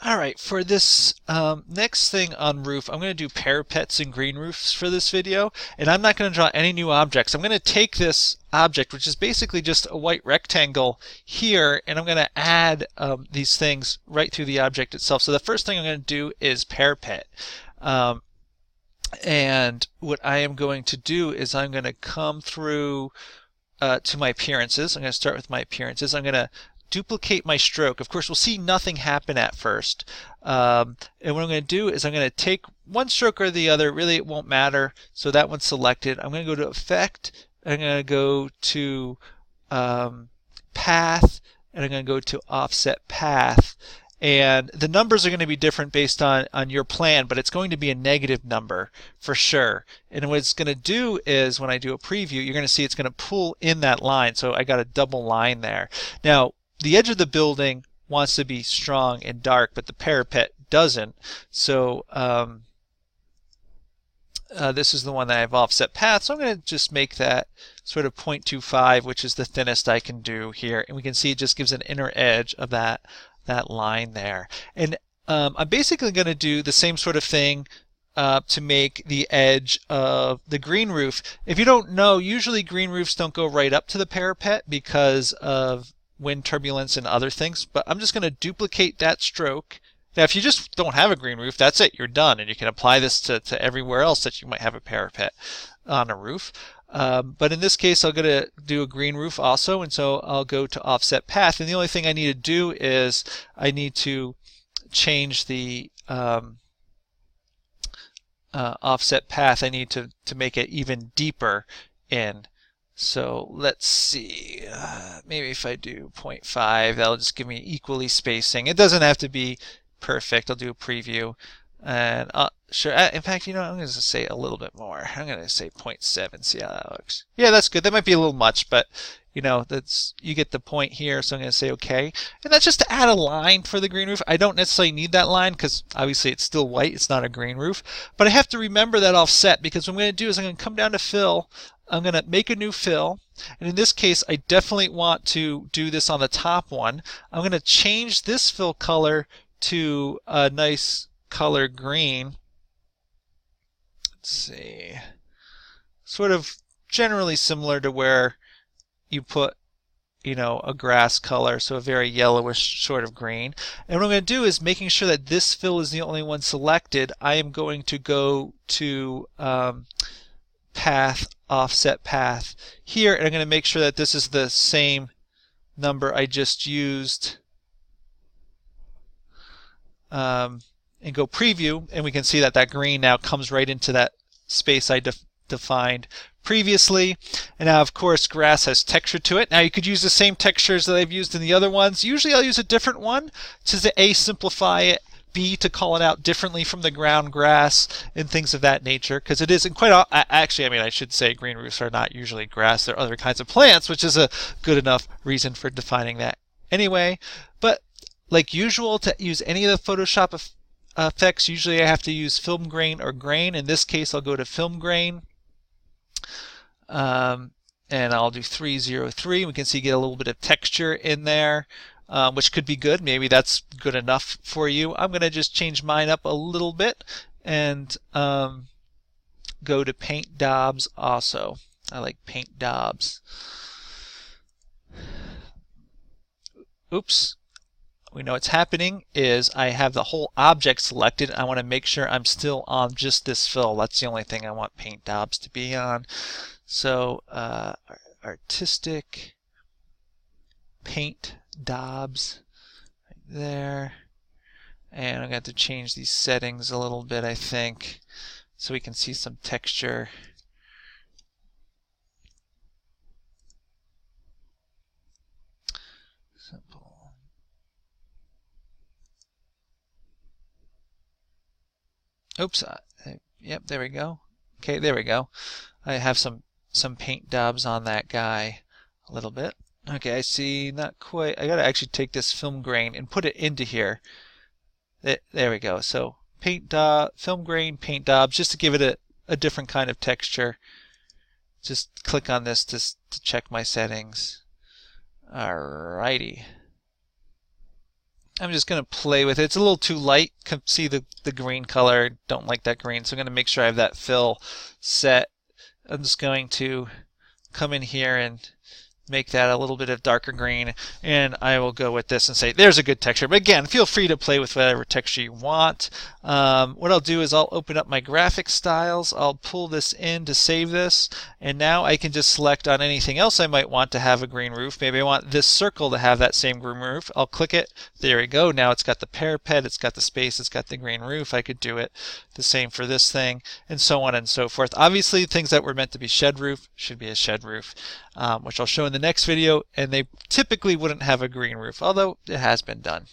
All right, for this next thing on roof, I'm going to do parapets and green roofs for this video, and I'm not going to draw any new objects. I'm going to take this object, which is basically just a white rectangle here, and I'm going to add these things right through the object itself. So the first thing I'm going to do is parapet. And what I am going to do is I'm going to come through to my appearances. I'm going to start with my appearances. I'm going to duplicate my stroke. Of course, we'll see nothing happen at first. And what I'm going to do is I'm going to take one stroke or the other. Really, it won't matter. So that one's selected. I'm going to go to Effect. I'm going to go to Path. And I'm going to go to Offset Path. And the numbers are going to be different based on your plan, but it's going to be a negative number for sure. And what it's going to do is when I do a preview, you're going to see it's going to pull in that line. So I got a double line there. Now, the edge of the building wants to be strong and dark, but the parapet doesn't. So this is the one that I have offset path. So I'm going to just make that sort of 0.25, which is the thinnest I can do here. And we can see it just gives an inner edge of that line there. And I'm basically going to do the same sort of thing to make the edge of the green roof. If you don't know, usually green roofs don't go right up to the parapet because of wind turbulence and other things, but I'm just going to duplicate that stroke. Now if you just don't have a green roof, that's it, you're done, and you can apply this to everywhere else that you might have a parapet on a roof. But in this case, I'm going to do a green roof also, and so I'll go to Offset Path. And the only thing I need to do is I need to change the offset path. I need to make it even deeper in. So let's see, maybe if I do 0.5, that'll just give me equally spacing. It doesn't have to be perfect. I'll do a preview. And sure, in fact, you know, I'm going to say a little bit more. I'm going to say 0.7, see how that looks. Yeah, that's good. That might be a little much, but you know, you get the point here, so I'm going to say okay. And that's just to add a line for the green roof. I don't necessarily need that line because obviously it's still white, it's not a green roof. But I have to remember that offset, because what I'm going to do is I'm going to come down to fill, I'm going to make a new fill, and in this case I definitely want to do this on the top one. I'm going to change this fill color to a nice color green. Let's see, sort of generally similar to where you put, you know, a grass color, so a very yellowish sort of green. And what I'm going to do is, making sure that this fill is the only one selected, I am going to go to Path, Offset Path here, and I'm going to make sure that this is the same number I just used, and go preview, and we can see that that green now comes right into that space I defined previously. And now of course grass has texture to it. Now you could use the same textures that I've used in the other ones. Usually I'll use a different one to A, simplify it, B, to call it out differently from the ground grass and things of that nature, because it isn't quite actually, I mean, I should say green roofs are not usually grass, they're other kinds of plants, which is a good enough reason for defining that anyway. But like usual, to use any of the Photoshop effects, usually I have to use film grain or grain. In this case I'll go to film grain, and I'll do 303. We can see get a little bit of texture in there, which could be good. Maybe that's good enough for you. I'm going to just change mine up a little bit and go to paint daubs also. I like paint daubs. Oops. We know what's happening is I have the whole object selected. I want to make sure I'm still on just this fill. That's the only thing I want paint daubs to be on. So artistic paint daubs right there. And I'm going to have to change these settings a little bit, I think, so we can see some texture. Simple. Oops. Yep, there we go. Okay, there we go. I have some paint daubs on that guy a little bit. Okay, I see, not quite. I gotta actually take this film grain and put it into here. There we go. So paint film grain, paint daubs, just to give it a different kind of texture. Just click on this to check my settings. Alrighty. I'm just going to play with it. It's a little too light. See the green color. Don't like that green. So I'm going to make sure I have that fill set. I'm just going to come in here and make that a little bit of darker green, and I will go with this and say there's a good texture. But again, feel free to play with whatever texture you want. What I'll do is I'll open up my graphic styles, I'll pull this in to save this, and now I can just select on anything else I might want to have a green roof. Maybe I want this circle to have that same green roof. I'll click it. There we go. Now it's got the parapet, it's got the space, it's got the green roof. I could do it the same for this thing, and so on and so forth. Obviously, things that were meant to be shed roof should be a shed roof, which I'll show in the next video, and they typically wouldn't have a green roof, although it has been done.